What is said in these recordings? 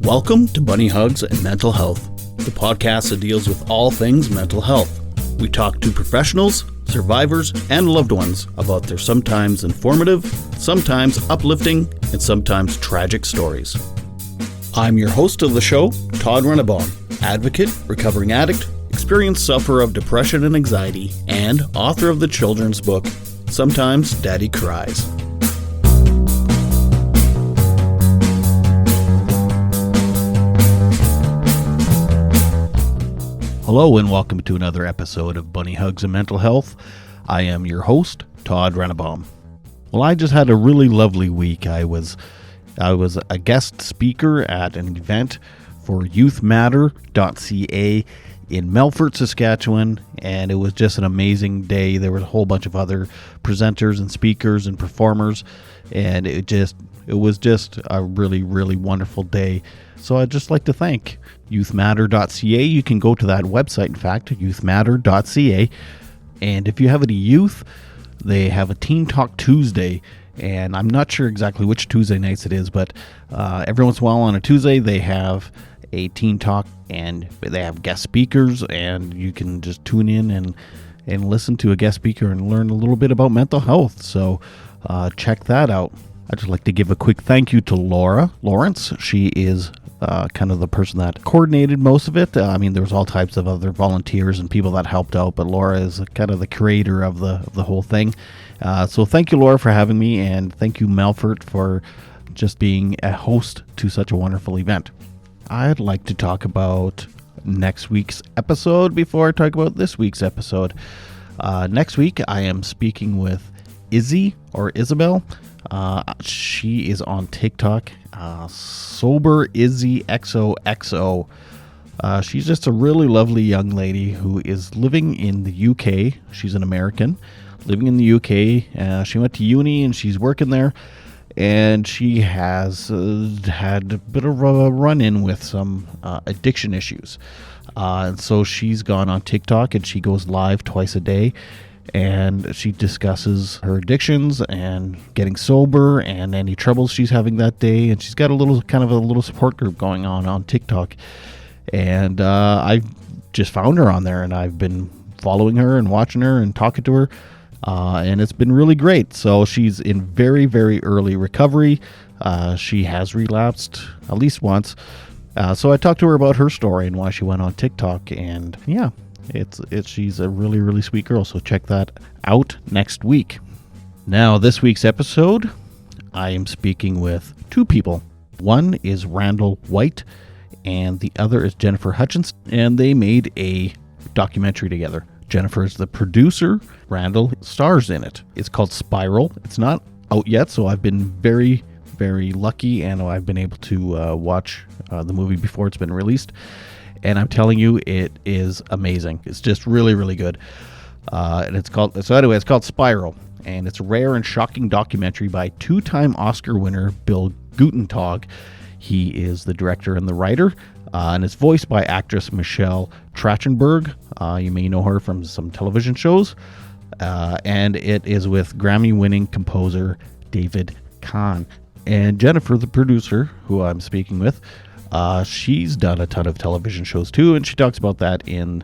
Welcome to Bunny Hugs and Mental Health, the podcast that deals with all things mental health. We talk to professionals, survivors, and loved ones about their sometimes informative, sometimes uplifting, and sometimes tragic stories. I'm your host of the show, Todd Randall, advocate, recovering addict, experienced sufferer of depression and anxiety, and author of the children's book, Sometimes Daddy Cries. Hello and welcome to another episode of Bunny Hugs and Mental Health. I am your host, Todd Randall. Well, I just had a really lovely week. I was a guest speaker at an event for youthmatter.ca in Melfort, Saskatchewan, and it was just an amazing day. There was a whole bunch of other presenters and speakers and performers, and it was just a really, really wonderful day. So I'd just like to thank youthmatter.ca. You can go to that website, in fact, youthmatter.ca. And if you have any youth, they have a Teen Talk Tuesday. And I'm not sure exactly which Tuesday nights it is, but every once in a while on a Tuesday, they have a Teen Talk and they have guest speakers. And you can just tune in and listen to a guest speaker and learn a little bit about mental health. So check that out. I'd just like to give a quick thank you to Laura Lawrence. She is kind of the person that coordinated most of it. There was all types of other volunteers and people that helped out, but Laura is kind of the creator of the whole thing. So thank you, Laura, for having me, and thank you, Melfort, for just being a host to such a wonderful event. I'd like to talk about next week's episode before I talk about this week's episode. Next week, I am speaking with Izzy or Isabel. She is on TikTok, Sober Izzy XOXO. She's just a really lovely young lady who is living in the UK. She's an American living in the UK. She went to uni and she's working there, and she has had a bit of a run-in with some addiction issues. And so she's gone on TikTok and she goes live twice a day. And she discusses her addictions and getting sober and any troubles she's having that day. And she's got a little support group going on TikTok. And I've just found her on there, and I've been following her and watching her and talking to her. And it's been really great. So she's in very, very early recovery. She has relapsed at least once. So I talked to her about her story and why she went on TikTok. And yeah. She's a really, really sweet girl, so check that out next week. Now, this week's episode, I am speaking with two people. One is Randall White, and the other is Jennifer Hutchins, and they made a documentary together. Jennifer is the producer. Randall stars in it. It's called Spiral. It's not out yet, so I've been very, very lucky, and I've been able to watch the movie before it's been released. And I'm telling you, it is amazing. It's just really, really good. And it's called Spiral. And it's a rare and shocking documentary by two-time Oscar winner Bill Guttentag. He is the director and the writer. And it's voiced by actress Michelle Trachtenberg. You may know her from some television shows. And it is with Grammy-winning composer David Kahn. And Jennifer, the producer, who I'm speaking with, she's done a ton of television shows too, and she talks about that in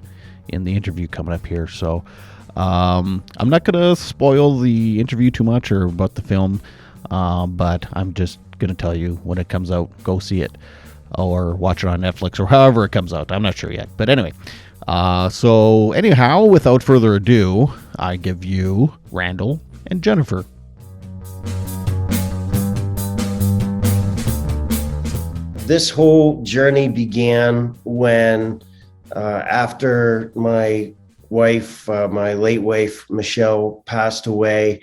the interview coming up here. So I'm not going to spoil the interview too much or about the film, but I'm just going to tell you when it comes out, go see it or watch it on Netflix or however it comes out. I'm not sure yet. But anyway, so anyhow, without further ado, I give you Randall and Jennifer. This whole journey began when, after my wife, my late wife, Michelle, passed away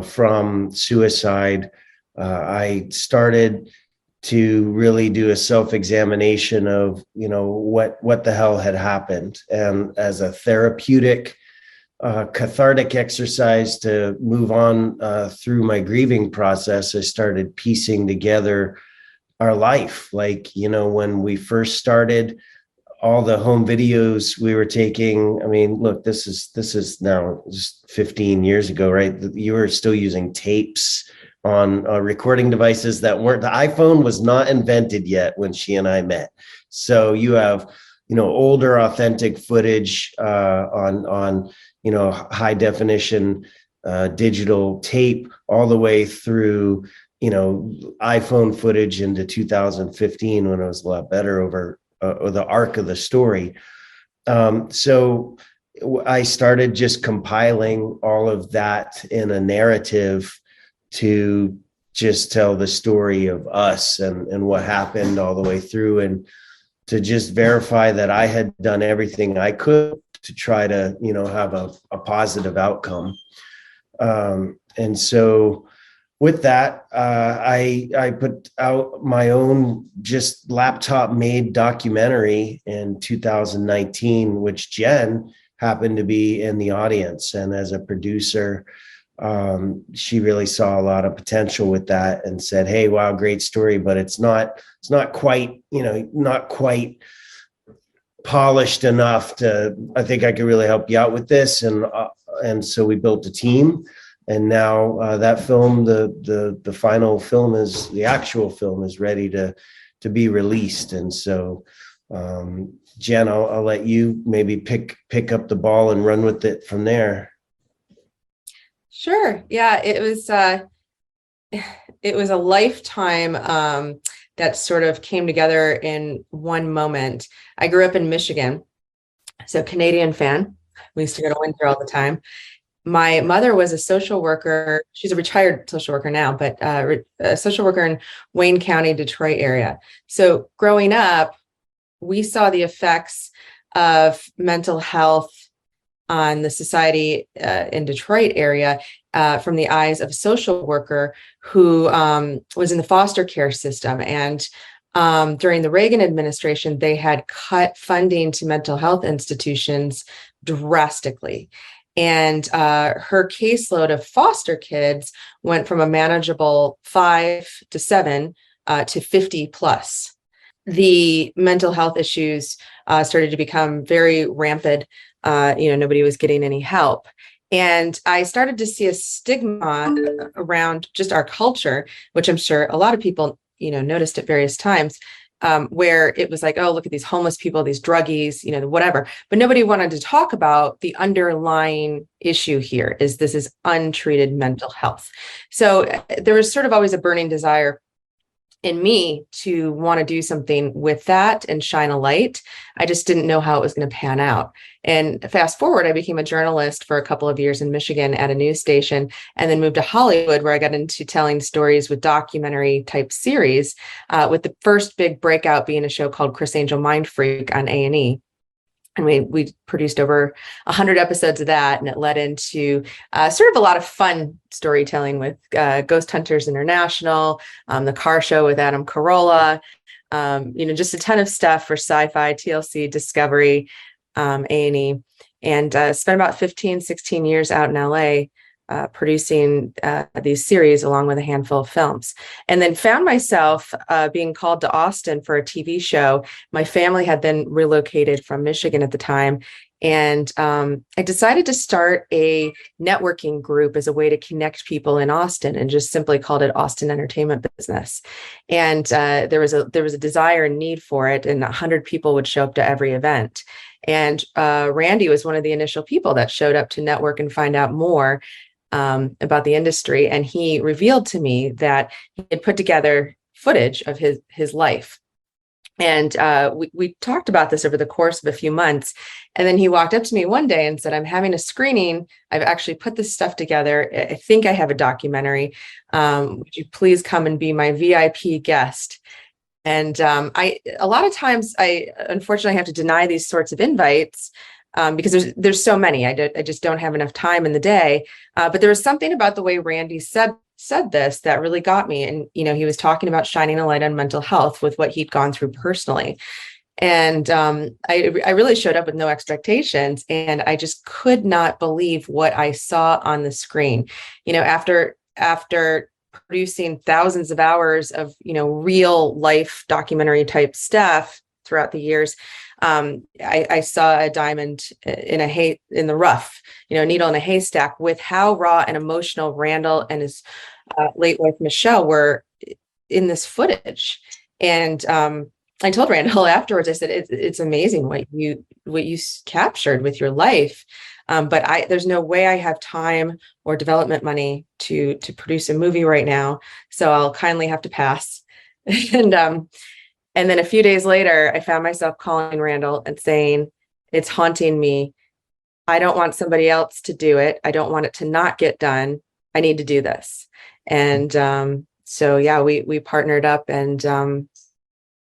from suicide. I started to really do a self-examination of, what the hell had happened. And as a therapeutic, cathartic exercise to move on through my grieving process, I started piecing together our life. When we first started, all the home videos we were taking, look, this is now just 15 years ago, right? You were still using tapes on recording devices that weren't, the iPhone was not invented yet when she and I met. So you have, older authentic footage on high definition digital tape, all the way through, iPhone footage into 2015, when it was a lot better over the arc of the story. So I started just compiling all of that in a narrative to just tell the story of us and what happened all the way through, and to just verify that I had done everything I could to try to, have a positive outcome. And so with that, I put out my own just laptop made documentary in 2019, which Jen happened to be in the audience. And as a producer, she really saw a lot of potential with that and said, "Hey, wow, great story, but it's not quite, not quite polished enough I think I could really help you out with this." And so we built a team, and now that film, the final film, is the actual film, is ready to be released. And so, Jen, I'll let you maybe pick up the ball and run with it from there. Sure. Yeah, it was a lifetime that sort of came together in one moment. I grew up in Michigan, so Canadian fan. We used to go to Windsor all the time. My mother was a social worker. She's a retired social worker now, but a social worker in Wayne County, Detroit area. So growing up, we saw the effects of mental health on the society in Detroit area from the eyes of a social worker who was in the foster care system. And during the Reagan administration, they had cut funding to mental health institutions drastically. And her caseload of foster kids went from a manageable 5 to 7 to 50 plus. The mental health issues started to become very rampant. Nobody was getting any help. And I started to see a stigma around just our culture, which I'm sure a lot of people, noticed at various times, where it was like, oh, look at these homeless people, these druggies, whatever. But nobody wanted to talk about the underlying issue here is this is untreated mental health. So there was sort of always a burning desire in me to want to do something with that and shine a light. I just didn't know how it was going to pan out. And fast forward, I became a journalist for a couple of years in Michigan at a news station, and then moved to Hollywood, where I got into telling stories with documentary type series, with the first big breakout being a show called Chris Angel Mind Freak on A&E. And we produced over 100 episodes of that, and it led into sort of a lot of fun storytelling with Ghost Hunters International, the car show with Adam Carolla, just a ton of stuff for Sci-Fi, TLC, Discovery, A&E, and spent about 15, 16 years out in LA producing these series along with a handful of films, and then found myself being called to Austin for a TV show. My family had been relocated from Michigan at the time, and I decided to start a networking group as a way to connect people in Austin, and just simply called it Austin Entertainment Business. And there was a desire and need for it, and 100 people would show up to every event. And Randy was one of the initial people that showed up to network and find out more about the industry. And he revealed to me that he had put together footage of his life. And we talked about this over the course of a few months. And then he walked up to me one day and said, "I'm having a screening. I've actually put this stuff together. I think I have a documentary. Would you please come and be my VIP guest?" And a lot of times I unfortunately have to deny these sorts of invites because there's so many. I just don't have enough time in the day. But there was something about the way Randy said this that really got me. And, he was talking about shining a light on mental health with what he'd gone through personally. And I really showed up with no expectations, and I just could not believe what I saw on the screen. After producing thousands of hours of, real life documentary type stuff throughout the years, I saw a diamond in the rough, needle in a haystack, with how raw and emotional Randall and his late wife Michelle were in this footage. And I told Randall afterwards, I said, it's amazing what you captured with your life. But there's no way I have time or development money to produce a movie right now. So I'll kindly have to pass. And then a few days later, I found myself calling Randall and saying, it's haunting me. I don't want somebody else to do it. I don't want it to not get done. I need to do this. And so, yeah, we partnered up, and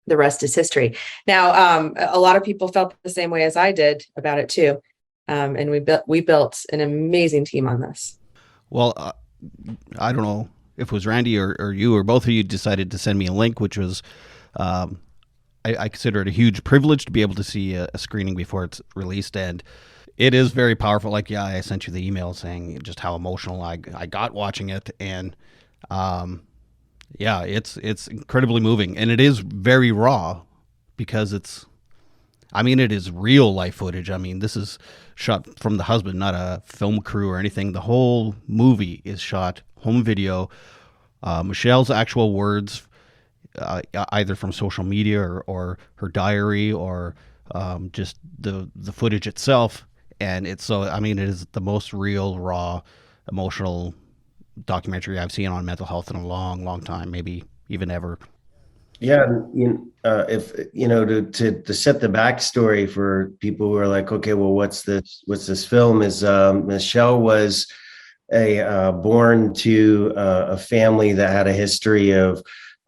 the rest is history. Now, a lot of people felt the same way as I did about it too. And we built an amazing team on this. Well, I don't know if it was Randy or you or both of you decided to send me a link, which was, I consider it a huge privilege to be able to see a screening before it's released. And it is very powerful. Like, yeah, I sent you the email saying just how emotional I got watching it. And, yeah, it's incredibly moving, and it is very raw because it is real life footage. I mean, this is shot from the husband, not a film crew or anything. The whole movie is shot home video. Michelle's actual words, either from social media or her diary or just the footage itself. And it is the most real, raw, emotional documentary I've seen on mental health in a long, long time, maybe even ever. Yeah, if to set the backstory for people who are like, okay, well, what's this film? Is Michelle was born to a family that had a history of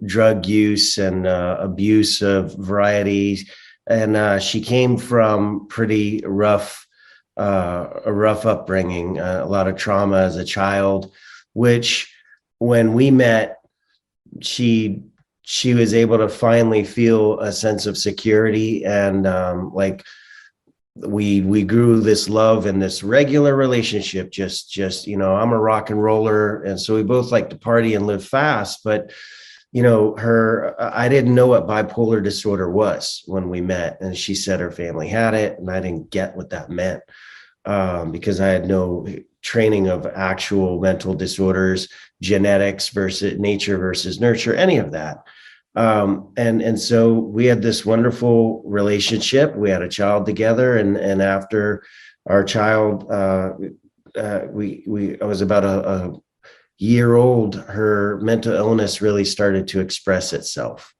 drug use and abuse of varieties, and she came from pretty rough, a rough upbringing, a lot of trauma as a child, which when we met, she was able to finally feel a sense of security, and like we grew this love and this regular relationship. Just I'm a rock and roller, and so we both like to party and live fast. But I didn't know what bipolar disorder was when we met, and she said her family had it, and I didn't get what that meant because I had no training of actual mental disorders, genetics versus nature versus nurture, any of that. And so we had this wonderful relationship. We had a child together, and after our child, I was about a year old, her mental illness really started to express itself.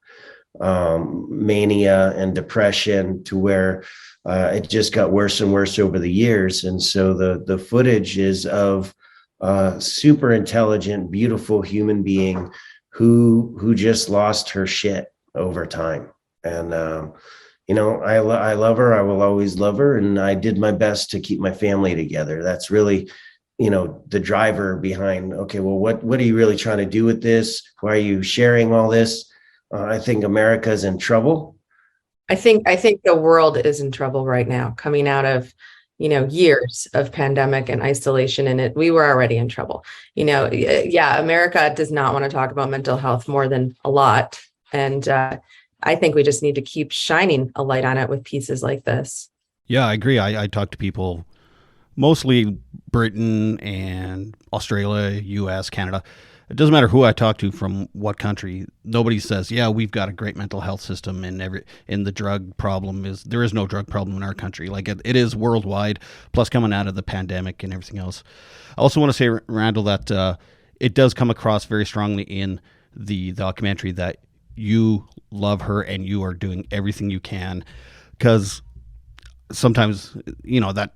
Mania and depression, to where it just got worse and worse over the years. And so the footage is of a super intelligent, beautiful human being who just lost her shit over time. And I love her. I will always love her, and I did my best to keep my family together. That's really the driver behind, okay, well, what are you really trying to do with this? Why are you sharing all this? I think America's in trouble. I think the world is in trouble right now, coming out of, years of pandemic and isolation. And we were already in trouble. America does not want to talk about mental health more than a lot. And I think we just need to keep shining a light on it with pieces like this. Yeah, I agree. I talk to people, mostly Britain and Australia, US, Canada. It doesn't matter who I talk to from what country. Nobody says, yeah, we've got a great mental health system, and the drug problem there is no drug problem in our country. Like it is worldwide, plus coming out of the pandemic and everything else. I also want to say, Randall, that it does come across very strongly in the documentary that you love her and you are doing everything you can, because sometimes, that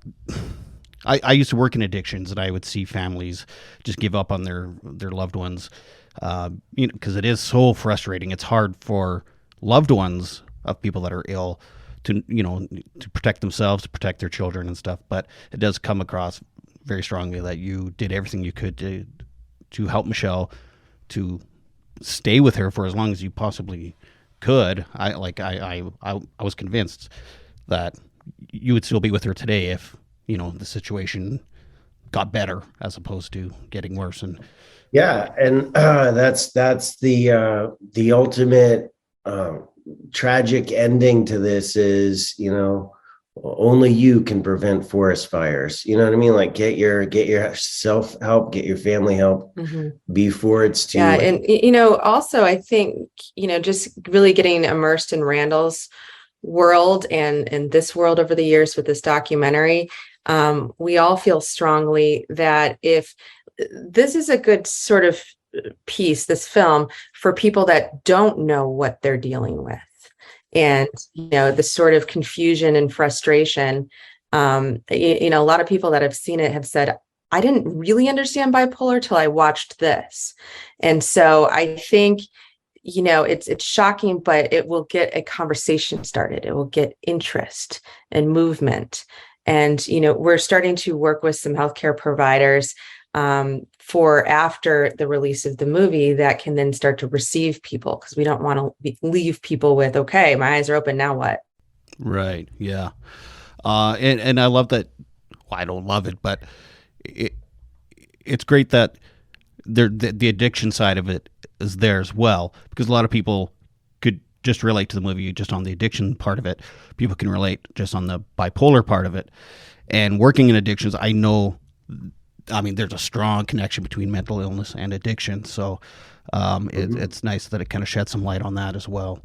I used to work in addictions, and I would see families just give up on their loved ones, because it is so frustrating. It's hard for loved ones of people that are ill to protect themselves, to protect their children and stuff. But it does come across very strongly that you did everything you could to help Michelle, to stay with her for as long as you possibly could. I was convinced that you would still be with her today if the situation got better as opposed to getting worse. And yeah, and that's the ultimate tragic ending to this is, only you can prevent forest fires. You know what I mean? Like get your self help, get your family help before it's too late. And also I think, just really getting immersed in Randall's world and this world over the years with this documentary, we all feel strongly that if this is a good sort of piece, this film, for people that don't know what they're dealing with, and the sort of confusion and frustration. A lot of people that have seen it have said, I didn't really understand bipolar till I watched this. And so I think, it's shocking, but it will get a conversation started. It will get interest and movement. And, we're starting to work with some healthcare providers for after the release of the movie that can then start to receive people, because we don't want to leave people with, okay, my eyes are open, now what? Right. Yeah. And I love that. Well, I don't love it, but it's great that the addiction side of it is there as well, because a lot of people could just relate to the movie just on the addiction part of it. People can relate just on the bipolar part of it. And working in addictions, I know, there's a strong connection between mental illness and addiction. So it's nice that it kind of sheds some light on that as well.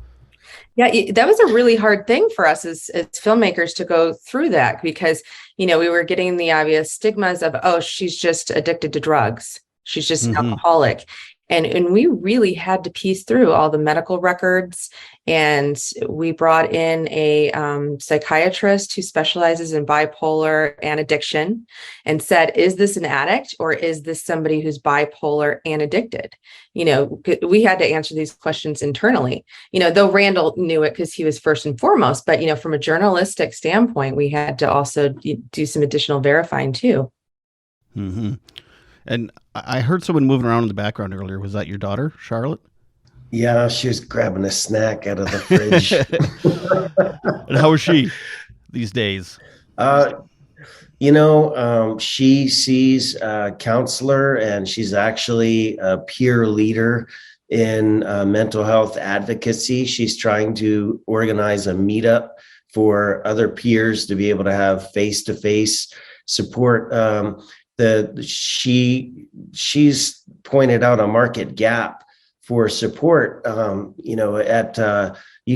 Yeah, that was a really hard thing for us as filmmakers to go through that, because, we were getting the obvious stigmas of, oh, she's just addicted to drugs. She's just an alcoholic. And we really had to piece through all the medical records. And we brought in a psychiatrist who specializes in bipolar and addiction, and said, is this an addict, or is this somebody who's bipolar and addicted? We had to answer these questions internally, though Randall knew it because he was first and foremost. But, from a journalistic standpoint, we had to also do some additional verifying too. Mm-hmm. And I heard someone moving around in the background earlier. Was that your daughter, Charlotte? Yeah, she was grabbing a snack out of the fridge. And how is she these days? She sees a counselor, and she's actually a peer leader in mental health advocacy. She's trying to organize a meetup for other peers to be able to have face-to-face support. She's pointed out a market gap for support. You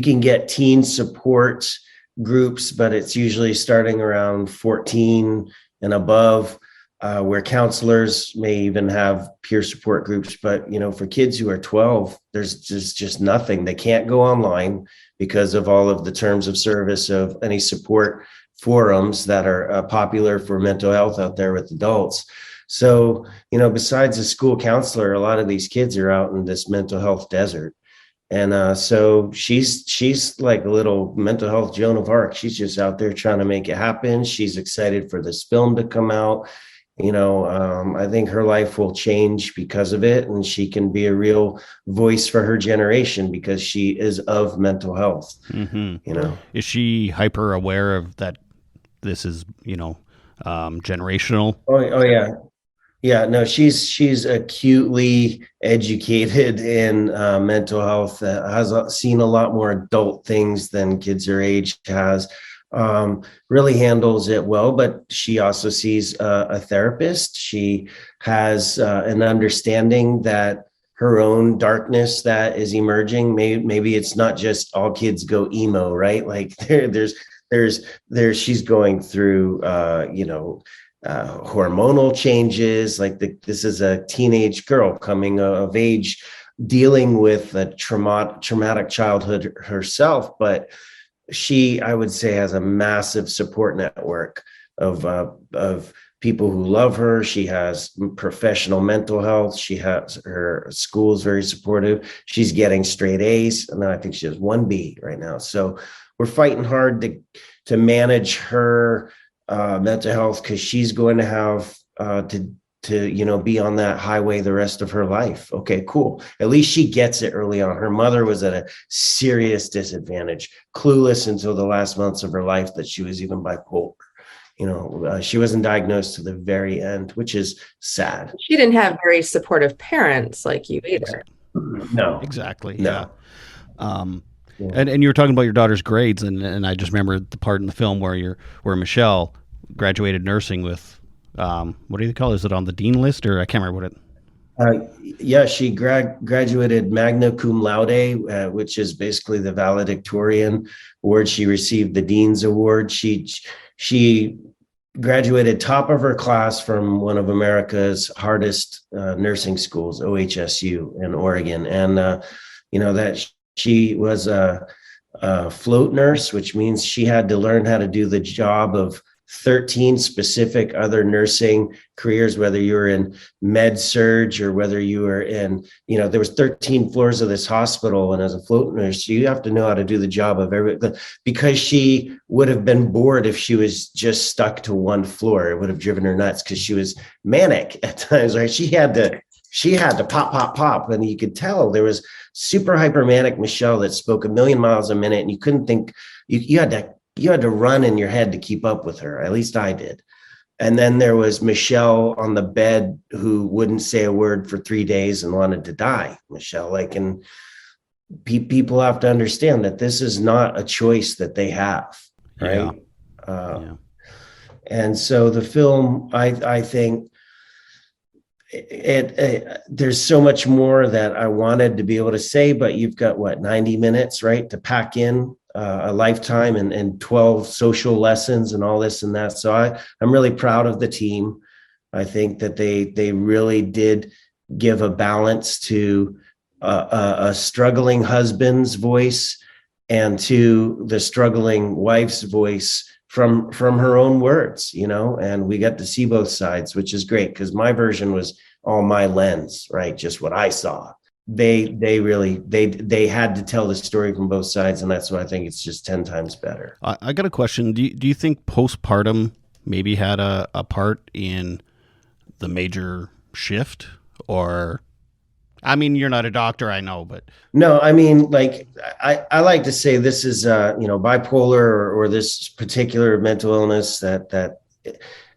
can get teen support groups, but it's usually starting around 14 and above, where counselors may even have peer support groups. But, for kids who are 12, there's just nothing. They can't go online because of all of the terms of service of any support forums that are popular for mental health out there with adults. So, besides a school counselor, a lot of these kids are out in this mental health desert. And so she's like a little mental health Joan of Arc. She's just out there trying to make it happen. She's excited for this film to come out. I think her life will change because of it, and she can be a real voice for her generation because she is of mental health. Is she hyper aware of that? This is, generational. Oh yeah. Yeah, no, she's acutely educated in mental health, has seen a lot more adult things than kids her age has, really handles it well, but she also sees a therapist. She has an understanding that her own darkness that is emerging, maybe it's not just all kids go emo, right? Like there's she's going through, hormonal changes. Like this is a teenage girl coming of age, dealing with a traumatic childhood herself. But she, I would say, has a massive support network of people who love her. She has professional mental health. She has her school is very supportive. She's getting straight A's, and I think she has 1 B right now. So we're fighting hard to manage her mental health, because she's going to have to be on that highway the rest of her life. Okay, cool. At least she gets it early on. Her mother was at a serious disadvantage, clueless until the last months of her life that she was even bipolar. She wasn't diagnosed to the very end, which is sad. She didn't have very supportive parents like you either. No, exactly. No. Yeah. And you were talking about your daughter's grades, and I just remember the part in the film where Michelle graduated nursing with, what do you call it? Is it on the dean list, or I can't remember what it. Yeah, she graduated magna cum laude, which is basically the valedictorian award. She received the dean's award. She graduated top of her class from one of America's hardest nursing schools, OHSU in Oregon, and that she was a float nurse, which means she had to learn how to do the job of 13 specific other nursing careers, whether you were in med surge or whether you were in, there was 13 floors of this hospital. And as a float nurse, you have to know how to do the job of everything, because she would have been bored if she was just stuck to one floor. It would have driven her nuts because she was manic at times, right? She had to pop. And you could tell there was super hypermanic Michelle that spoke a million miles a minute, and you couldn't think, you had to run in your head to keep up with her. At least I did. And then there was Michelle on the bed who wouldn't say a word for 3 days and wanted to die. Michelle, and people have to understand that this is not a choice that they have, right? Yeah. And so the film, I think there's so much more that I wanted to be able to say, but you've got 90 minutes, right, to pack in a lifetime and 12 social lessons and all this and that. So I'm really proud of the team. I think that they really did give a balance to a struggling husband's voice and to the struggling wife's voice from her own words, and we got to see both sides, which is great, because my version was all my lens, right? Just what I saw. They had to tell the story from both sides, and that's why I think it's just 10 times better. I got a question. Do you think postpartum maybe had a part in the major shift? Or, I mean, you're not a doctor, I know, but no, I mean, I like to say this is bipolar or this particular mental illness that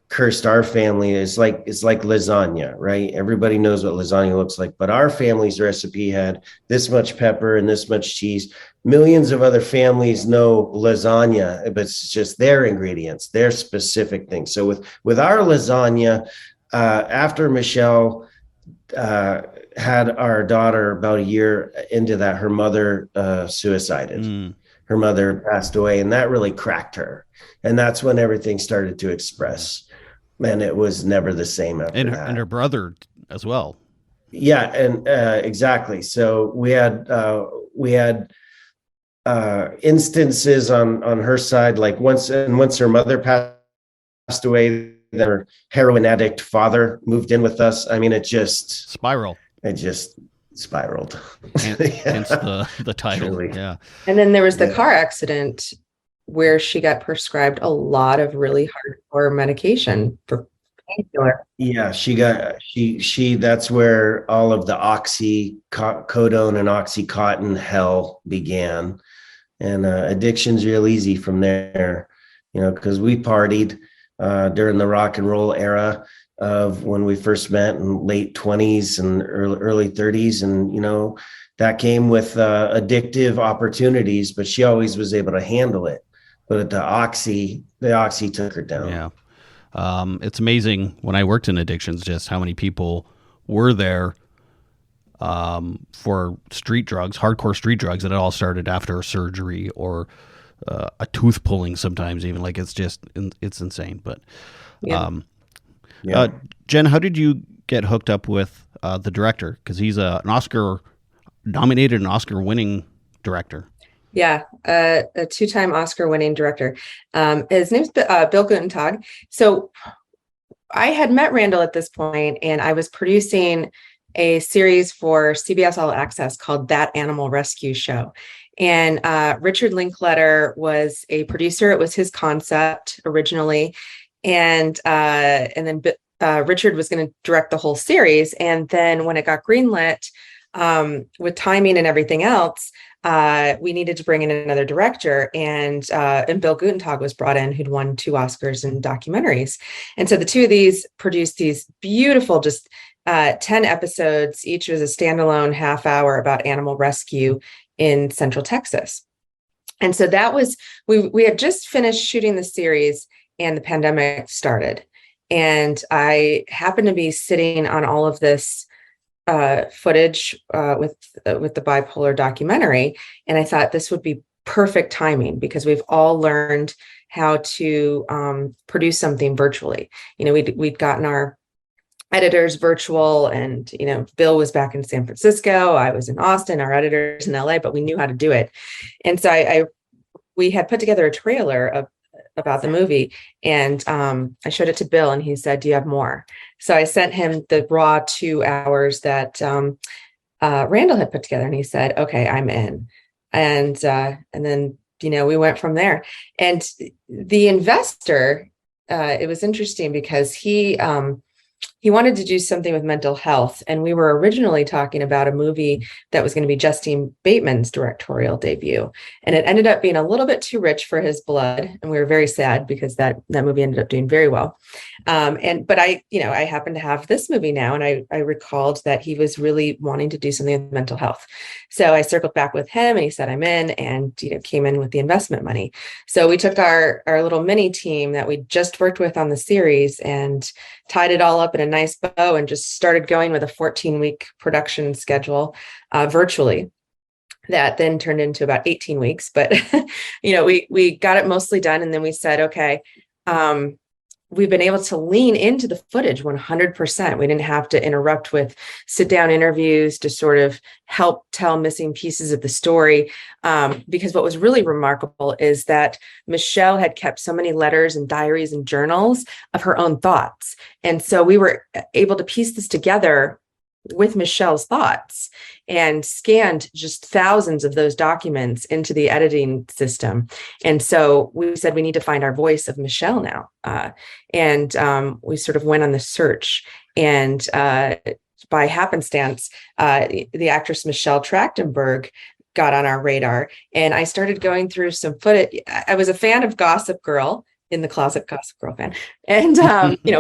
cursed our family is like lasagna, right? Everybody knows what lasagna looks like, but our family's recipe had this much pepper and this much cheese. Millions of other families know lasagna, but it's just their ingredients, their specific things. So with our lasagna, after Michelle had our daughter, about a year into that, her mother suicided. Her mother passed away, and that really cracked her. And that's when everything started to express. And it was never the same after that. And her brother as well. Yeah, and exactly. So we had instances on her side, like once her mother passed away, then her heroin addict father moved in with us. I mean, it just spiraled. Hence the title. Truly. Yeah. And then there was the car accident where she got prescribed a lot of really hardcore medication for painkiller. Yeah, that's where all of the oxycodone and oxycontin hell began. And addiction's real easy from there, because we partied during the rock and roll era of when we first met in late 20s and early 30s. And, that came with addictive opportunities, but she always was able to handle it. But the oxy took her down. Yeah. It's amazing when I worked in addictions, just how many people were there for street drugs, hardcore street drugs, and it all started after a surgery or a tooth pulling sometimes even. It's insane. But Jen, how did you get hooked up with the director? Because he's an Oscar-nominated and Oscar-winning director. Yeah, a two-time Oscar-winning director. His name's Bill Guttentag. So I had met Randall at this point, and I was producing a series for CBS All Access called That Animal Rescue Show. And Richard Linkletter was a producer. It was his concept originally. And then Richard was going to direct the whole series. And then when it got greenlit, with timing and everything else, we needed to bring in another director, and Bill Guttentag was brought in, who'd won 2 Oscars in documentaries. And so the two of these produced these beautiful, just 10 episodes. Each was a standalone half hour about animal rescue in Central Texas. And so that was, we had just finished shooting the series and the pandemic started. And I happened to be sitting on all of this footage with the bipolar documentary. And I thought this would be perfect timing because we've all learned how to produce something virtually. You know, we'd gotten our editors virtual, and Bill was back in San Francisco, I was in Austin, our editors in LA, but we knew how to do it. And so we had put together a trailer about the movie, and I showed it to Bill, and he said, "Do you have more?" So I sent him the raw 2 hours that Randall had put together, and he said, "Okay, I'm in." And then we went from there. And the investor, it was interesting because he wanted to do something with mental health. And we were originally talking about a movie that was going to be Justine Bateman's directorial debut. And it ended up being a little bit too rich for his blood. And we were very sad because that movie ended up doing very well. But I happen to have this movie now. And I recalled that he was really wanting to do something with mental health. So I circled back with him, and he said, "I'm in," and came in with the investment money. So we took our little mini team that we just worked with on the series and tied it all up in a nice bow and just started going with a 14-week production schedule virtually. That then turned into about 18 weeks. But, we got it mostly done. And then we said, okay, we've been able to lean into the footage 100%. We didn't have to interrupt with sit down interviews to sort of help tell missing pieces of the story. Because what was really remarkable is that Michelle had kept so many letters and diaries and journals of her own thoughts. And so we were able to piece this together with Michelle's thoughts and scanned just thousands of those documents into the editing system. And so we said, we need to find our voice of Michelle now. And we sort of went on the search, and by happenstance, the actress Michelle Trachtenberg got on our radar, and I started going through some footage. I was a fan of Gossip Girl, in the closet Gossip Girl fan, and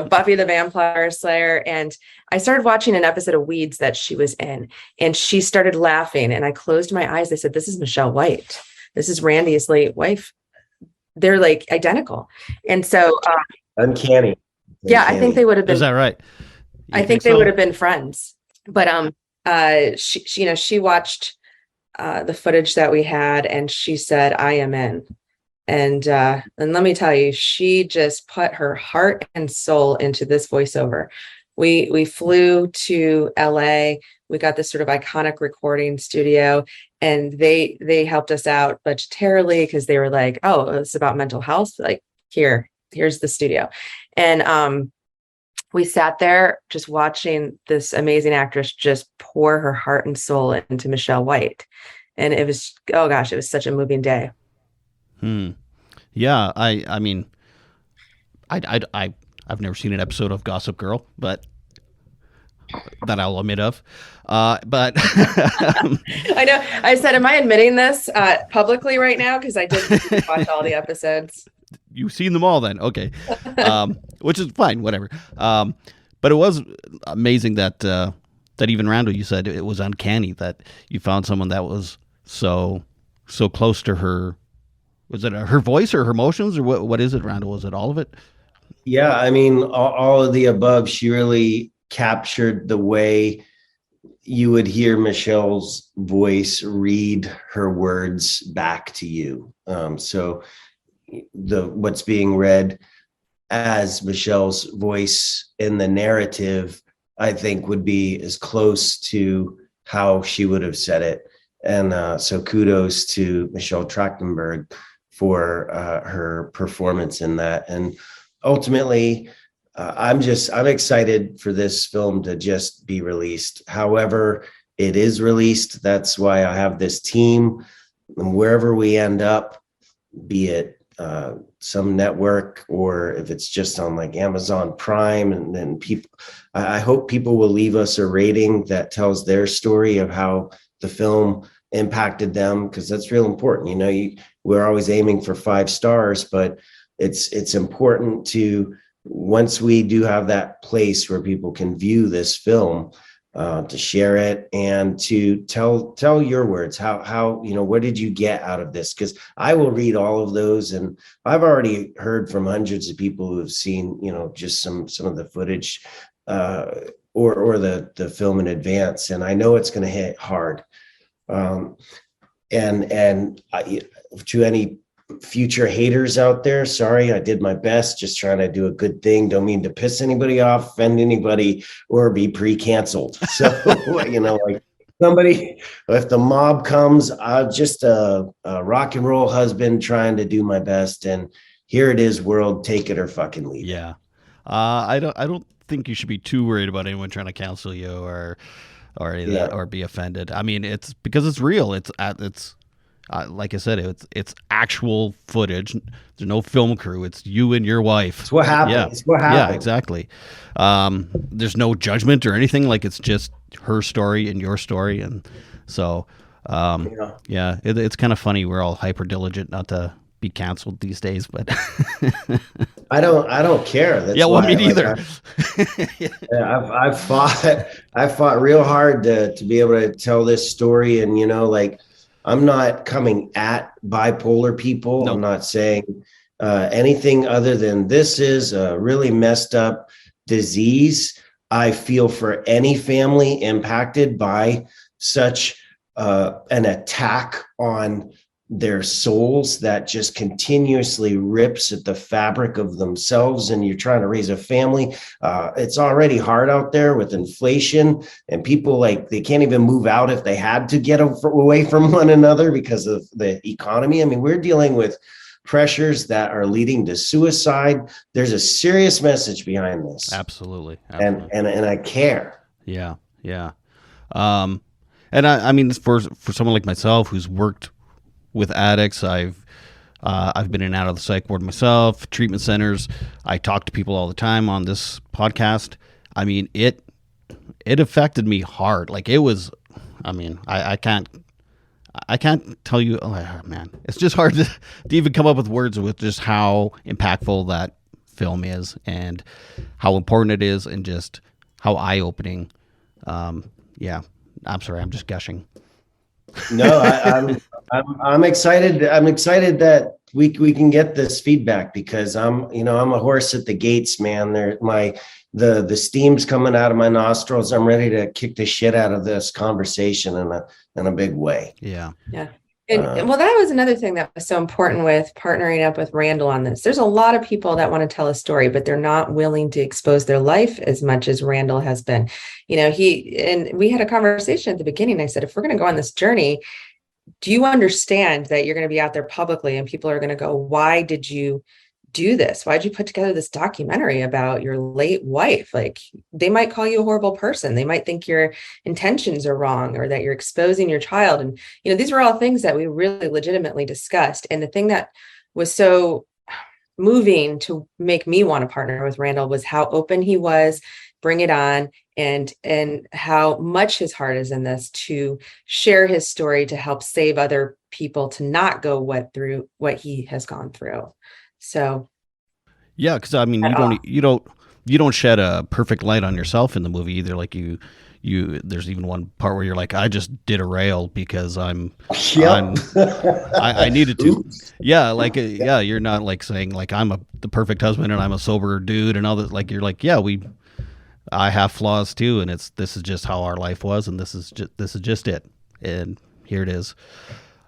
Buffy the Vampire Slayer. And I started watching an episode of Weeds that she was in, and she started laughing, and I closed my eyes. I said, "This is Michelle White. This is Randy's late wife. They're like identical." And so Uncanny. yeah, I think they would have been. Is that right? I think they would have been friends. But she watched the footage that we had, and she said, "I am in." And let me tell you, she just put her heart and soul into this voiceover. We flew to LA. We got this sort of iconic recording studio, and they helped us out budgetarily because they were like, "Oh, it's about mental health. Like, here's the studio." And we sat there just watching this amazing actress just pour her heart and soul into Michelle White. And it was, oh gosh, it was such a moving day. Yeah, I mean, I've never seen an episode of Gossip Girl, but that I'll admit of. But I know. I said, am I admitting this publicly right now? Because I did watch all the episodes. You've seen them all then. Okay. Which is fine, whatever. But it was amazing that even Randall, you said it was uncanny that you found someone that was so close to her. Was it her voice or her emotions, or what is it, Randall? Was it all of it? Yeah, I mean, all of the above. She really captured the way you would hear Michelle's voice read her words back to you. So what's being read as Michelle's voice in the narrative, I think, would be as close to how she would have said it. And so kudos to Michelle Trachtenberg for her performance in that. And ultimately, I'm excited for this film to just be released. However it is released, that's why I have this team. And wherever we end up, be it some network, or if it's just on like Amazon Prime, and then I hope people will leave us a rating that tells their story of how the film impacted them, because that's real important. We're always aiming for 5 stars, but it's important to, once we do have that place where people can view this film, to share it and to tell your words. How what did you get out of this? Because I will read all of those, and I've already heard from hundreds of people who have seen just some of the footage or the film in advance, and I know it's going to hit hard. And to any future haters out there, sorry, I did my best, just trying to do a good thing. Don't mean to piss anybody off, offend anybody, or be pre-canceled. So like somebody, if the mob comes, I'm just a rock and roll husband trying to do my best, and here it is, world, take it or fucking leave it. Yeah. I don't think you should be too worried about anyone trying to cancel you or any of that, or be offended. I mean, it's because it's real. It's like I said, it's actual footage. There's no film crew. It's you and your wife. It's what happened. Yeah. It's what happened. Yeah, exactly. There's no judgment or anything. Like, it's just her story and your story, and so it's kind of funny. We're all hyper diligent not to be canceled these days, but I don't care. That's me neither. I've fought real hard to be able to tell this story, and I'm not coming at bipolar people. Nope. I'm not saying anything other than this is a really messed up disease. I feel for any family impacted by such an attack on their souls that just continuously rips at the fabric of themselves, and you're trying to raise a family. It's already hard out there with inflation, and people, like, they can't even move out if they had to get away from one another because of the economy. I mean, we're dealing with pressures that are leading to suicide. There's a serious message behind this. Absolutely. And I care. Yeah. And I mean, for someone like myself who's worked with addicts, I've been in and out of the psych ward myself, treatment centers. I talk to people all the time on this podcast. I mean, it affected me hard. Like, it was, I mean, I can't tell you, oh man, it's just hard to even come up with words with just how impactful that film is and how important it is, and just how eye-opening. Yeah, I'm sorry, I'm just gushing. No, I'm excited. I'm excited that we can get this feedback, because I'm a horse at the gates, man. The steam's coming out of my nostrils. I'm ready to kick the shit out of this conversation in a big way. Yeah. And well, that was another thing that was so important with partnering up with Randall on this. There's a lot of people that want to tell a story, but they're not willing to expose their life as much as Randall has been. We had a conversation at the beginning. I said, if we're going to go on this journey, do you understand that you're going to be out there publicly and people are going to go, why did you do this? Why'd you put together this documentary about your late wife? Like, they might call you a horrible person. They might think your intentions are wrong, or that you're exposing your child. And, these were all things that we really legitimately discussed. And the thing that was so moving to make me want to partner with Randall was how open he was, bring it on, and how much his heart is in this to share his story to help save other people to not go through what he has gone through. So, yeah, because I mean, you don't shed a perfect light on yourself in the movie either. Like you there's even one part where you're like, I just did a rail because I needed to. Yeah, like you're not like saying like I'm the perfect husband and I'm a sober dude and all that. Like, you're like, I have flaws too, and this is just how our life was, and this is just it, and here it is.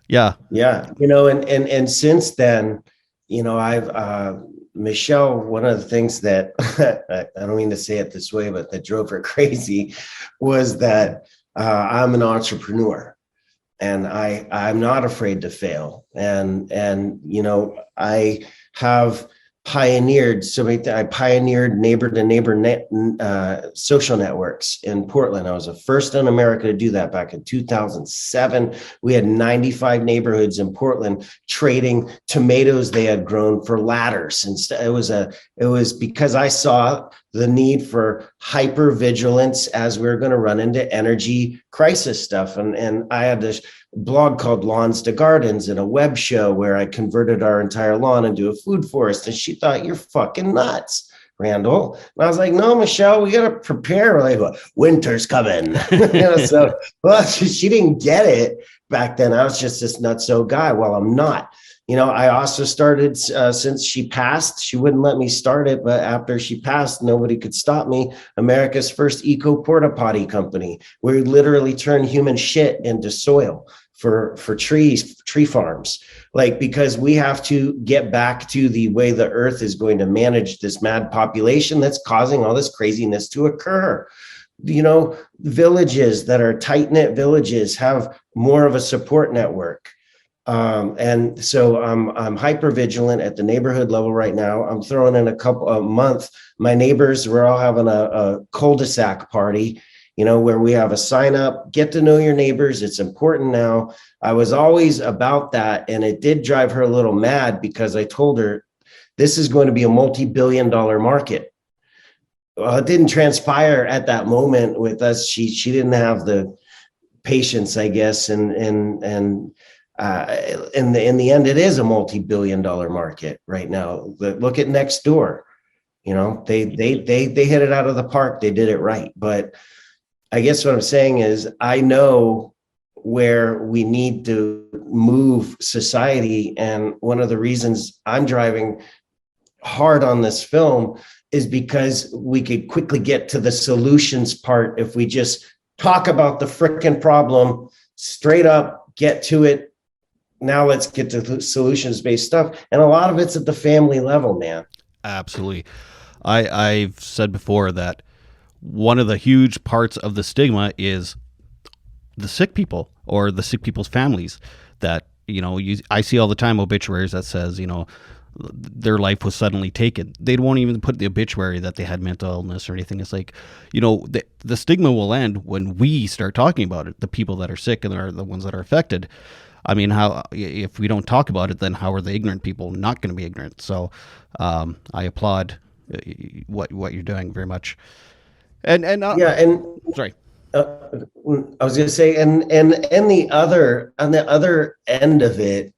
Yeah. And since then, I've Michelle, one of the things that I don't mean to say it this way, but that drove her crazy was that I'm an entrepreneur, and I'm not afraid to fail. And I have pioneered I pioneered neighbor to neighbor social networks in Portland. I was the first in America to do that back in 2007. We had 95 neighborhoods in Portland trading tomatoes they had grown for ladders. And it was because I saw the need for hyper vigilance as we were going to run into energy crisis stuff. And I had this blog called Lawns to Gardens and a web show where I converted our entire lawn into a food forest. And she thought, you're fucking nuts. Randall. And I was like, no, Michelle, we got to prepare. We're like, winter's coming. Well, she didn't get it back then. I was just this nutso guy. Well, I'm not. I also started since she passed. She wouldn't let me start it, but after she passed, nobody could stop me. America's first eco porta potty company. We literally turn human shit into soil for tree farms, because we have to get back to the way the earth is going to manage this mad population that's causing all this craziness to occur. Villages that are tight-knit villages have more of a support network. And so I'm hyper vigilant at the neighborhood level right now. I'm throwing in a month. My neighbors, we're all having a cul-de-sac party, where we have a sign up, get to know your neighbors. It's important now. I was always about that. And it did drive her a little mad because I told her this is going to be a multi-billion-dollar market. Well, it didn't transpire at that moment with us. She didn't have the patience, I guess. And in the end, it is a multi-billion-dollar market right now. Look at next door. They hit it out of the park. They did it right. But I guess what I'm saying is I know where we need to move society. And one of the reasons I'm driving hard on this film is because we could quickly get to the solutions part if we just talk about the frickin' problem straight up, get to it. Now let's get to the solutions-based stuff. And a lot of it's at the family level, man. Absolutely. I've said before that one of the huge parts of the stigma is the sick people or the sick people's families that, I see all the time obituaries that says, their life was suddenly taken. They won't even put the obituary that they had mental illness or anything. It's like, the stigma will end when we start talking about it. The people that are sick and are the ones that are affected. I mean, if we don't talk about it, then how are the ignorant people not going to be ignorant? So I applaud what you're doing very much. And sorry. I was going to say, and the other on the other end of it.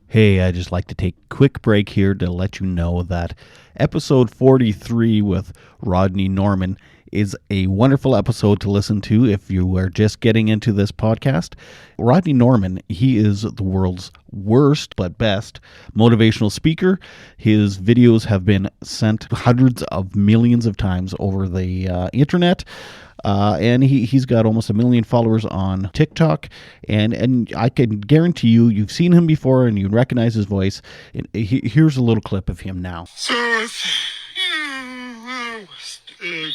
Hey, I just like to take a quick break here to let you know that episode 43 with Rodney Norman is a wonderful episode to listen to if you are just getting into this podcast. Rodney Norman, he is the world's worst but best motivational speaker. His videos have been sent hundreds of millions of times over the internet. And he's got almost 1 million followers on TikTok. And I can guarantee you've seen him before and you recognize his voice. Here's a little clip of him now. So,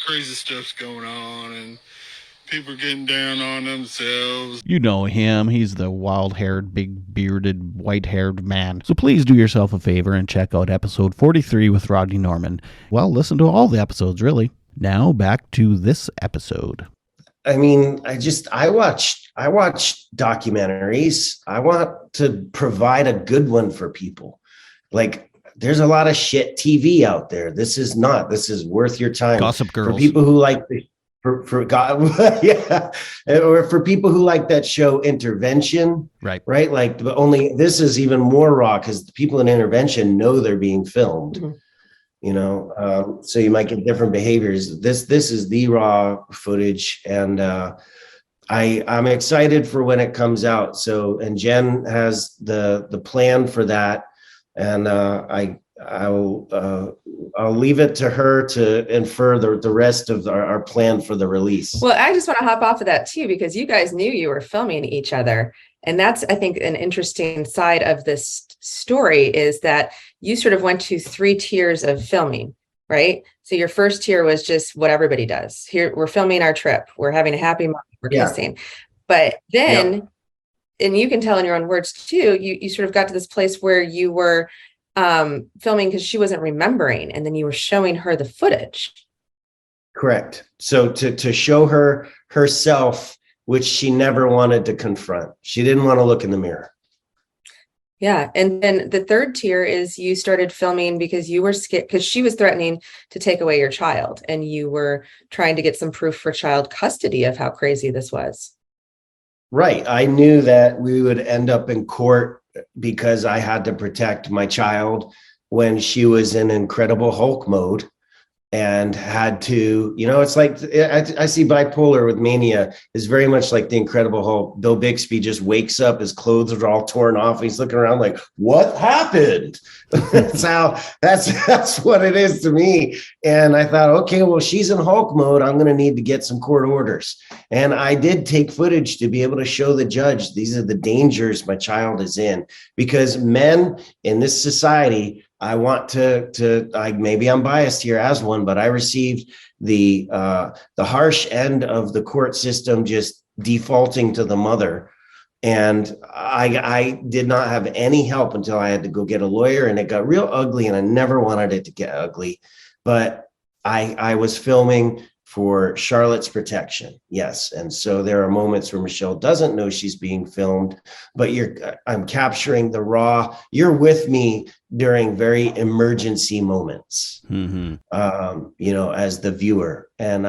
crazy stuff's going on and people are getting down on themselves. You know him. He's the wild-haired, big-bearded, white-haired man. So please do yourself a favor and check out episode 43 with Rodney Norman. Well, listen to all the episodes, really. Now back to this episode. I mean, I watch documentaries. I want to provide a good one for people. There's a lot of shit TV out there. This is worth your time. Gossip Girls. For people who like yeah, or for people who like that show Intervention, right? But only this is even more raw because the people in Intervention know they're being filmed. Mm-hmm. So you might get different behaviors. This is the raw footage, and I'm excited for when it comes out. So, and Jen has the plan for that, and I'll leave it to her to infer the rest of our plan for the release. Well, I just want to hop off of that too, because you guys knew you were filming each other. And that's, I think, an interesting side of this story is that you sort of went to 3 tiers of filming, right? So your first tier was just what everybody does. Here, we're filming our trip. We're having a happy moment. We're kissing. But then, and you can tell in your own words too, you sort of got to this place where you were filming because she wasn't remembering, and then you were showing her the footage. Correct. So to show her herself, which she never wanted to confront. She didn't want to look in the mirror. Yeah. And then the third tier is you started filming because you were scared, because she was threatening to take away your child, and you were trying to get some proof for child custody of how crazy this was. Right. I knew that we would end up in court because I had to protect my child. when she was in Incredible Hulk mode and had to, it's like I see bipolar with mania is very much like the Incredible Hulk. Bill Bixby just wakes up, his clothes are all torn off. He's looking around like, what happened? that's what it is to me. And I thought, okay, well, she's in Hulk mode. I'm going to need to get some court orders. And I did take footage to be able to show the judge, these are the dangers my child is in, because men in this society, I want maybe I'm biased here as one, but I received the harsh end of the court system, just defaulting to the mother. And I did not have any help until I had to go get a lawyer, and it got real ugly, and I never wanted it to get ugly. But I was filming for Charlotte's protection. Yes. And so there are moments where Michelle doesn't know she's being filmed, but I'm capturing the raw, you're with me during very emergency moments, as the viewer. And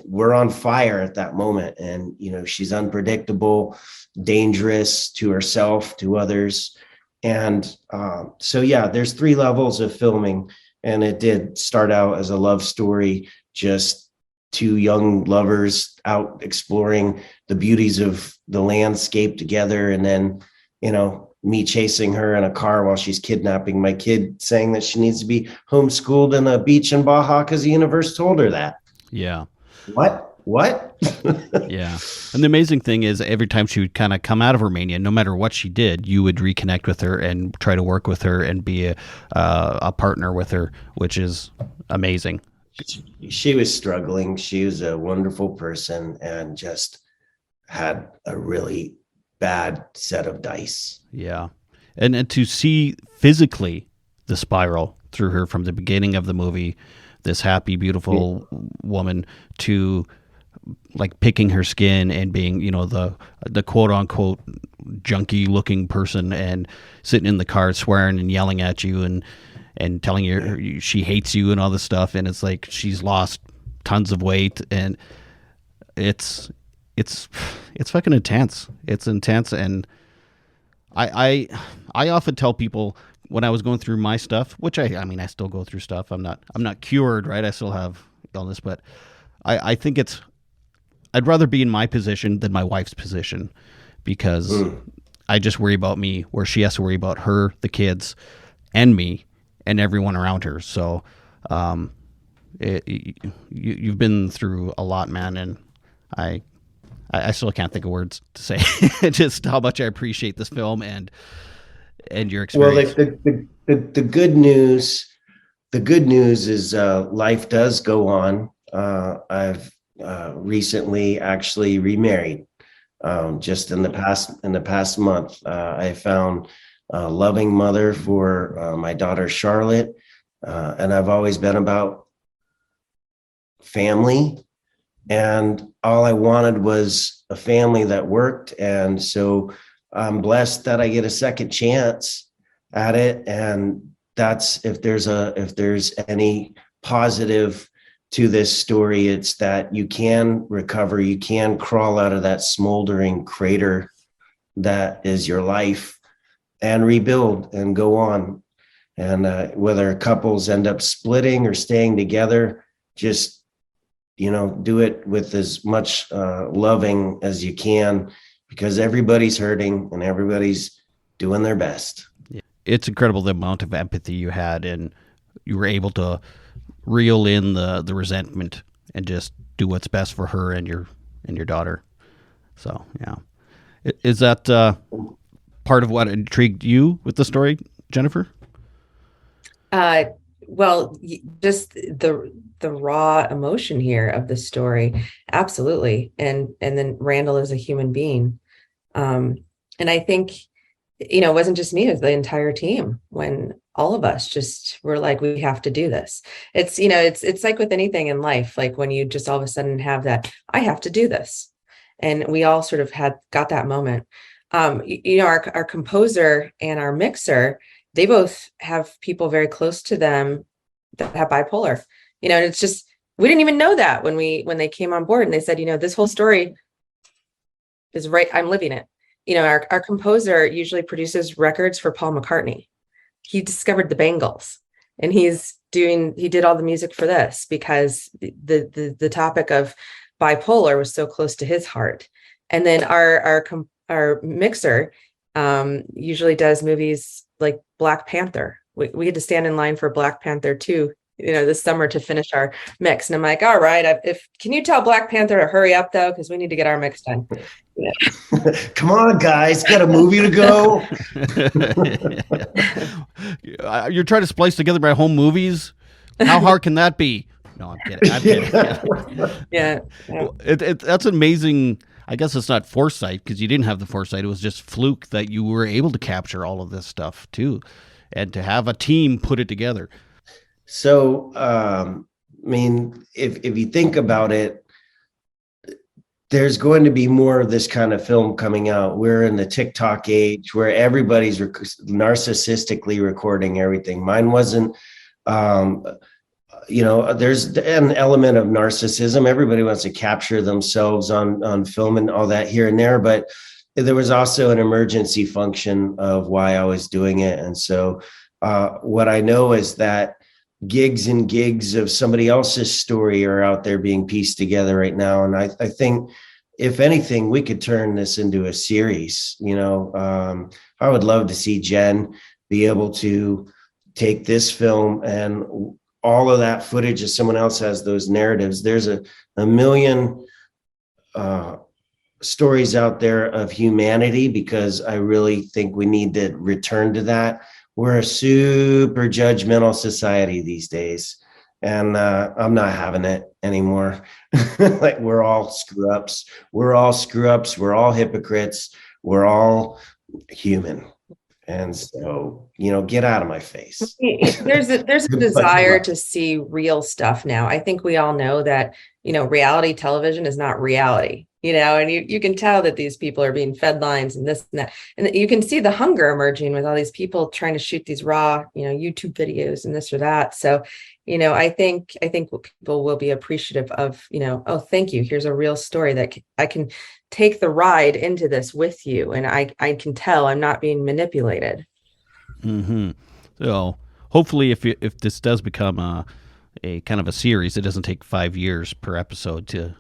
we're on fire at that moment. And, she's unpredictable, dangerous to herself, to others. And there's 3 levels of filming. And it did start out as a love story, just 2 young lovers out exploring the beauties of the landscape together. And then, me chasing her in a car while she's kidnapping my kid, saying that she needs to be homeschooled in a beach in Baja because the universe told her that. Yeah. What? Yeah. And the amazing thing is every time she would kind of come out of her mania, no matter what she did, you would reconnect with her and try to work with her and be a partner with her, which is amazing. She was struggling. She was a wonderful person and just had a really bad set of dice. Yeah. And to see physically the spiral through her from the beginning of the movie, this happy, beautiful woman, to like picking her skin and being, the quote unquote junky looking person and sitting in the car swearing and yelling at you and telling you she hates you and all this stuff. And it's like, she's lost tons of weight, and it's fucking intense. It's intense. And I often tell people when I was going through my stuff, which I still go through stuff. I'm not cured, right? I still have illness, but I think I'd rather be in my position than my wife's position, because I just worry about me, where she has to worry about her, the kids, and me, and everyone around her. So, you've been through a lot, man, and I still can't think of words to say just how much I appreciate this film and your experience. Well, the good news is life does go on. I've recently actually remarried. Just in the past month, I found a loving mother for my daughter Charlotte, and I've always been about family, and all I wanted was a family that worked. And so I'm blessed that I get a second chance at it. And that's, if there's any positive to this story, it's that you can recover, you can crawl out of that smoldering crater that is your life and rebuild and go on. And whether couples end up splitting or staying together, just, do it with as much loving as you can, because everybody's hurting and everybody's doing their best. It's incredible the amount of empathy you had, and you were able to reel in the resentment and just do what's best for her and your daughter. So, yeah. Is that part of what intrigued you with the story, Jennifer? Well, just the raw emotion here of the story. Absolutely. And then Randall is a human being. And I think, it wasn't just me, it was the entire team, when all of us just were like, we have to do this. It's, it's like with anything in life, like when you just all of a sudden have that, I have to do this. And we all sort of got that moment. Our composer and our mixer, they both have people very close to them that have bipolar, and it's just, we didn't even know that when they came on board, and they said, this whole story is right. I'm living it. Our composer usually produces records for Paul McCartney. he discovered the Bangles, and he did all the music for this because the topic of bipolar was so close to his heart. And then our mixer usually does movies like Black Panther. We had to stand in line for Black Panther 2, this summer to finish our mix. And I'm like, all right, can you tell Black Panther to hurry up though? Because we need to get our mix done. Yeah. Come on, guys, got a movie to go. You're trying to splice together my home movies. How hard can that be? No, I'm kidding. Yeah. That's amazing. I guess it's not foresight because you didn't have the foresight. It was just fluke that you were able to capture all of this stuff too, and to have a team put it together. So, if you think about it, there's going to be more of this kind of film coming out. We're in the TikTok age where everybody's narcissistically recording everything. Mine wasn't. There's an element of narcissism. Everybody wants to capture themselves on film and all that here and there, but there was also an emergency function of why I was doing it. And so what I know is that gigs and gigs of somebody else's story are out there being pieced together right now. And I think, if anything, we could turn this into a series. I would love to see Jen be able to take this film and all of that footage, if someone else has those narratives. There's a million stories out there of humanity, because I really think we need to return to that. We're a super judgmental society these days, and I'm not having it anymore. Like, we're all screw ups. We're all hypocrites. We're all human. And so, get out of my face. There's a desire to see real stuff now. I think we all know that, reality television is not reality, and you can tell that these people are being fed lines and this and that. And you can see the hunger emerging with all these people trying to shoot these raw, YouTube videos and this or that. So, I think people will be appreciative of, oh, thank you. Here's a real story that I can take the ride into this with you. And I can tell I'm not being manipulated. Mm-hmm. So hopefully if this does become a kind of a series, it doesn't take 5 years per episode to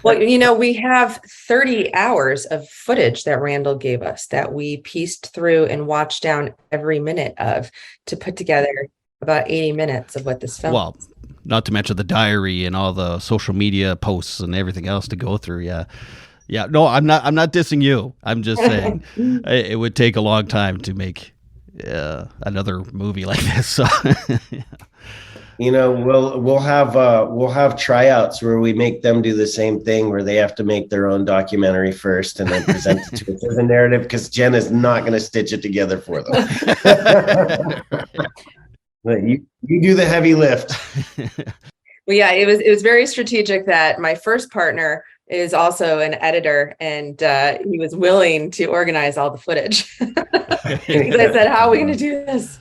Well, we have 30 hours of footage that Randall gave us that we pieced through and watched down every minute of to put together about 80 minutes of what this film. Well, not to mention the diary and all the social media posts and everything else to go through. Yeah. No, I'm not dissing you. I'm just saying it would take a long time to make another movie like this. So, yeah. We'll have tryouts where we make them do the same thing, where they have to make their own documentary first and then present it to us as a narrative, because Jen is not going to stitch it together for them. But you do the heavy lift. Well, yeah, it was very strategic that my first partner is also an editor, and he was willing to organize all the footage. Because I said, how are we going to do this?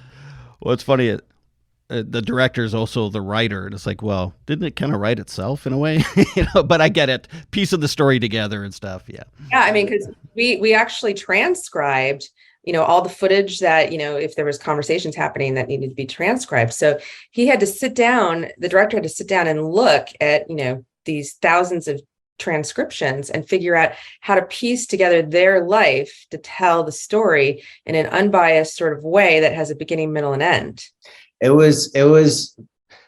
Well, it's funny. The director is also the writer, and it's like, well, didn't it kind of write itself in a way? But I get it, piece of the story together and stuff. Yeah, I mean, because we actually transcribed all the footage that if there was conversations happening that needed to be transcribed. So he had to sit down, the director had to sit down and look at these thousands of transcriptions and figure out how to piece together their life to tell the story in an unbiased sort of way that has a beginning, middle, and end. It was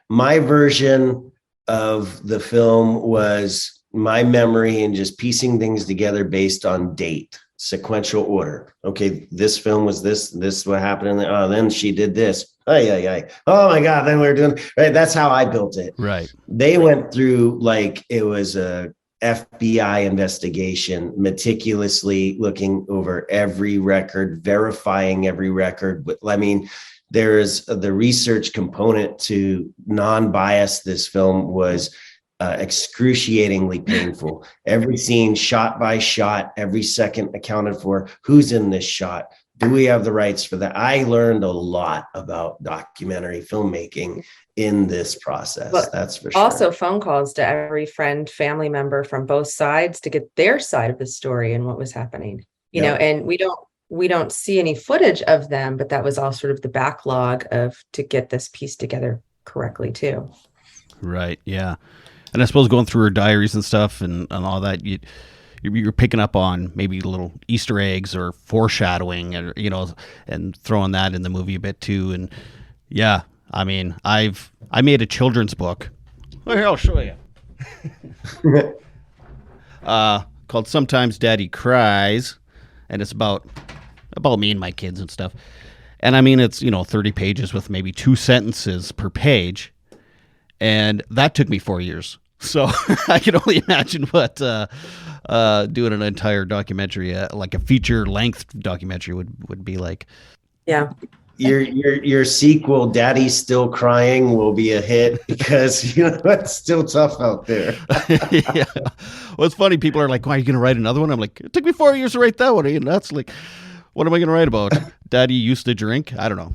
my version of the film was my memory and just piecing things together based on date, sequential order. Okay, this film was this what happened, and then she did this. Oh my God, then we're doing right. That's how I built it. Right. They went through like it was a FBI investigation, meticulously looking over every record, verifying every record. But I mean, there's the research component to non-bias. This film was excruciatingly painful. Every scene, shot by shot, every second accounted for. Who's in this shot? Do we have the rights for that? I learned a lot about documentary filmmaking in this process. But that's for sure. Also phone calls to every friend, family member from both sides to get their side of the story and what was happening. And we don't we don't see any footage of them, but that was all sort of the backlog to get this piece together correctly too. Right. Yeah. And I suppose going through her diaries and stuff and all that, you're picking up on maybe little Easter eggs or foreshadowing, and and throwing that in the movie a bit too. And yeah, I mean, I made a children's book. Well, here, I'll show you. Called "Sometimes Daddy Cries," and it's about me and my kids and stuff. And I mean, it's 30 pages with maybe 2 sentences per page. And that took me 4 years. So I can only imagine what doing an entire documentary, like a feature-length documentary, would be like. Yeah. Your sequel, Daddy's Still Crying, will be a hit because it's still tough out there. Yeah. Well, it's funny. People are like, "Why are you going to write another one?" I'm like, "It took me 4 years to write that one." And that's like, what am I going to write about? Daddy used to drink? I don't know.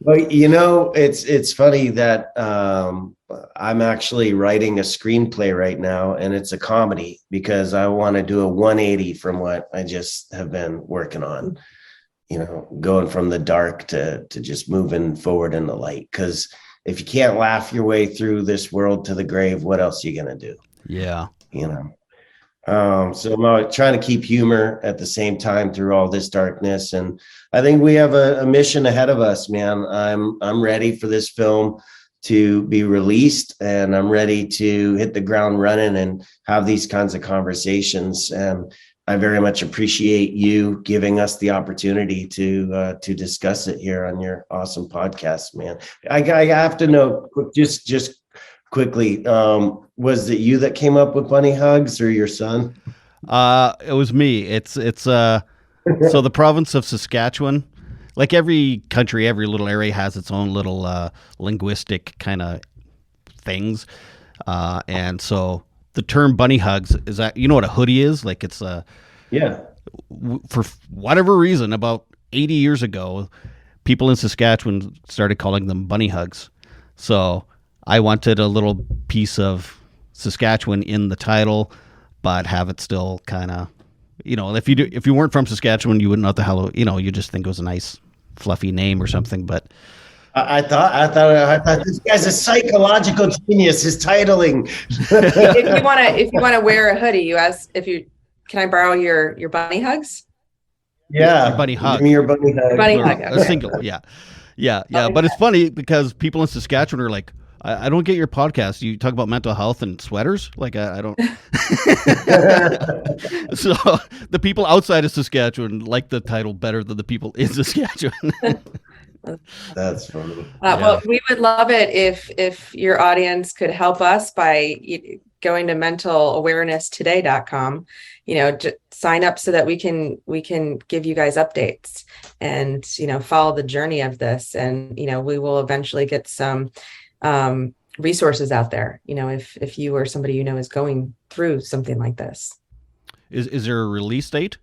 Well, it's funny that I'm actually writing a screenplay right now, and it's a comedy because I want to do a 180 from what I just have been working on, going from the dark to just moving forward in the light. Because if you can't laugh your way through this world to the grave, what else are you going to do? Yeah. So I'm trying to keep humor at the same time through all this darkness. And I think we have a mission ahead of us, man. I'm ready for this film to be released, and I'm ready to hit the ground running and have these kinds of conversations. And I very much appreciate you giving us the opportunity to discuss it here on your awesome podcast, man. I have to know just quickly, was it you that came up with bunny hugs or your son? It was me. It's so the province of Saskatchewan, like every country, every little area has its own little linguistic kind of things. And so the term bunny hugs is that, what a hoodie is? Like it's yeah. For whatever reason, about 80 years ago, people in Saskatchewan started calling them bunny hugs. So I wanted a little piece of Saskatchewan in the title, but have it still kind of, if you weren't from Saskatchewan, you wouldn't know what the hell, you just think it was a nice fluffy name or something. But I thought this guy's a psychological genius. His titling. If you want to wear a hoodie, you ask can I borrow your bunny hugs? Yeah, your bunny hug. Give me your bunny hug. Bunny hug. A single, yeah. But it's funny because people in Saskatchewan are like, I don't get your podcast. You talk about mental health and sweaters. Like I don't. So the people outside of Saskatchewan like the title better than the people in Saskatchewan. That's funny. Well, we would love it if your audience could help us by going to mentalawareness.today.com. Sign up so that we can give you guys updates and follow the journey of this, and we will eventually get some resources out there, if you or somebody is going through something like this. Is there a release date?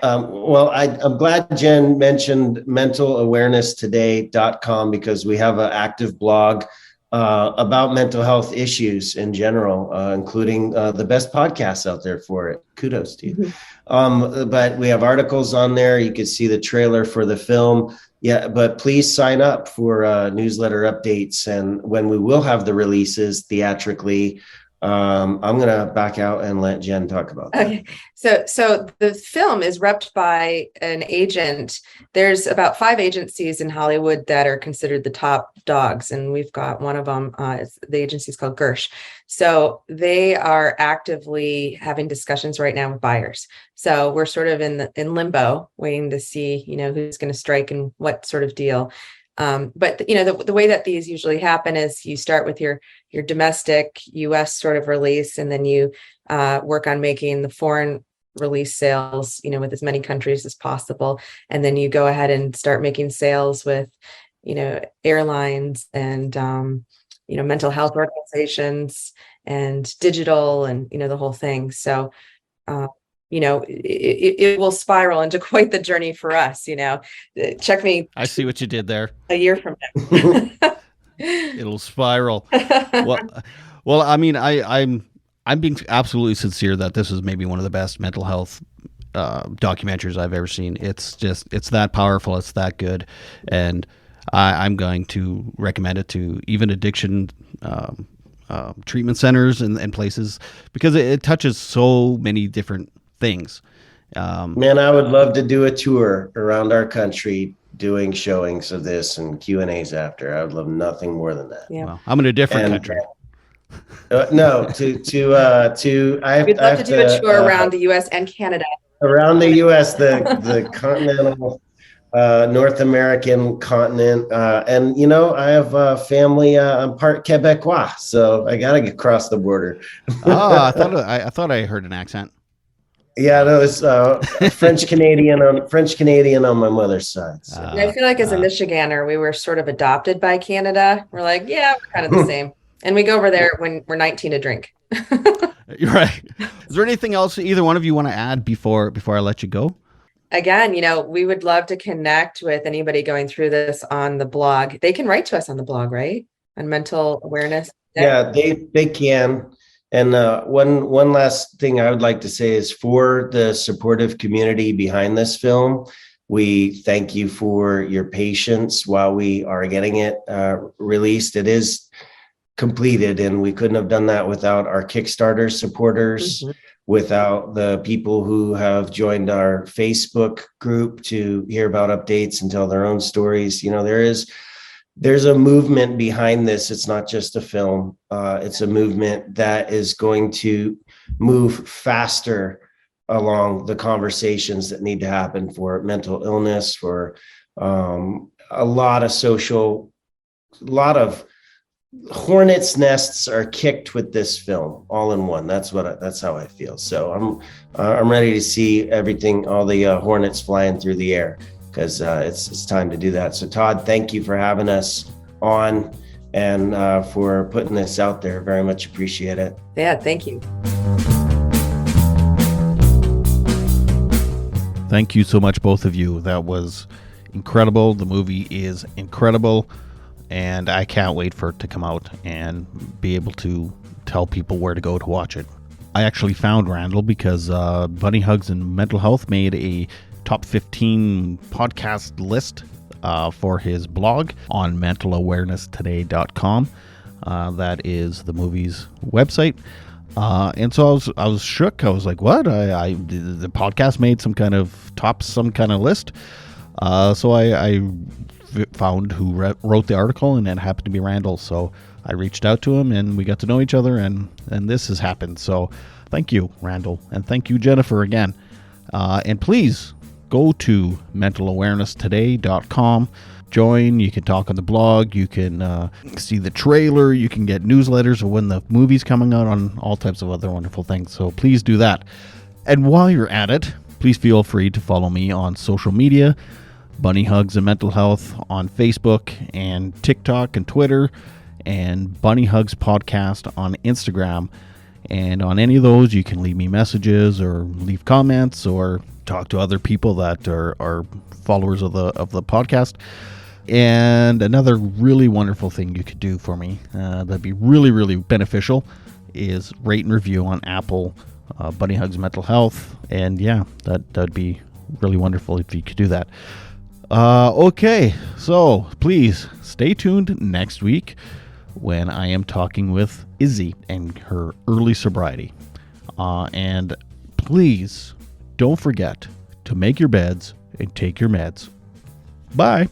Well, I'm glad Jen mentioned mentalawareness.today.com because we have an active blog about mental health issues in general, including the best podcasts out there for it. Kudos to you. Mm-hmm. But we have articles on there. You can see the trailer for the film. Yeah, but please sign up for newsletter updates. And when we will have the releases theatrically, I'm going to back out and let Jen talk about that. Okay. So the film is repped by an agent. There's about 5 agencies in Hollywood that are considered the top dogs, and we've got one of them. The agency is called Gersh. So they are actively having discussions right now with buyers. So we're sort of in limbo, waiting to see, who's going to strike and what sort of deal. But the way that these usually happen is you start with your domestic US sort of release, and then you work on making the foreign release sales, with as many countries as possible. And then you go ahead and start making sales with, airlines and, mental health organizations and digital and, the whole thing. So, it will spiral into quite the journey for us. Check me. I see what you did there. A year from now. It'll spiral. Well, I mean, I'm being absolutely sincere that this is maybe one of the best mental health documentaries I've ever seen. It's that powerful. It's that good. And I'm going to recommend it to even addiction treatment centers and places, because it touches so many different things. Man, I would love to do a tour around our country doing showings of this and Q&As after. I would love nothing more than that. Yeah. Well, I'm in a different country. No, we'd love to do a tour around the U.S. and Canada. Around the U.S., the continental North American continent, and I have family. I'm part Quebecois, so I gotta get across the border. I thought I heard an accent. Yeah, no, it's French Canadian on my mother's side. So. And I feel like as a Michigander, we were sort of adopted by Canada. We're like, yeah, we're kind of the same. And we go over there when we're 19 to drink. You're right. Is there anything else either one of you want to add before I let you go? Again, we would love to connect with anybody going through this on the blog. They can write to us on the blog, right? On mental awareness. Yeah, they can. And one last thing I would like to say is, for the supportive community behind this film, we thank you for your patience while we are getting it released. It is completed, and we couldn't have done that without our Kickstarter supporters, without the people who have joined our Facebook group to hear about updates and tell their own stories. There's a movement behind this. It's not just a film. It's a movement that is going to move faster along the conversations that need to happen for mental illness, for a lot of hornets' nests are kicked with this film all in one. That's how I feel. So I'm ready to see everything, all the hornets flying through the air, because it's time to do that. So Todd, thank you for having us on and for putting this out there. Very much appreciate it. Yeah, thank you. Thank you so much, both of you. That was incredible. The movie is incredible, and I can't wait for it to come out and be able to tell people where to go to watch it. I actually found Randall because Bunny Hugs and Mental Health made a top 15 podcast list for his blog on mentalawareness.today.com. That is the movie's website. And so I was shook. I was like, what? The podcast made some kind of list. So I found who wrote the article, and it happened to be Randall. So I reached out to him, and we got to know each other, and this has happened. So thank you, Randall, and thank you, Jennifer, again. And please go to mentalawareness.today.com. Join. You can talk on the blog. You can see the trailer. You can get newsletters of when the movie's coming out, on all types of other wonderful things. So please do that. And while you're at it, please feel free to follow me on social media. Bunny Hugs and Mental Health on Facebook and TikTok and Twitter, and Bunny Hugs Podcast on Instagram. And on any of those, you can leave me messages or leave comments or talk to other people that are followers of the podcast. And another really wonderful thing you could do for me, that'd be really, really beneficial, is rate and review on Apple, Bunny Hugs Mental Health. And yeah, that'd be really wonderful if you could do that. Okay, so please stay tuned next week when I am talking with Izzy and her early sobriety. And please don't forget to make your beds and take your meds. Bye.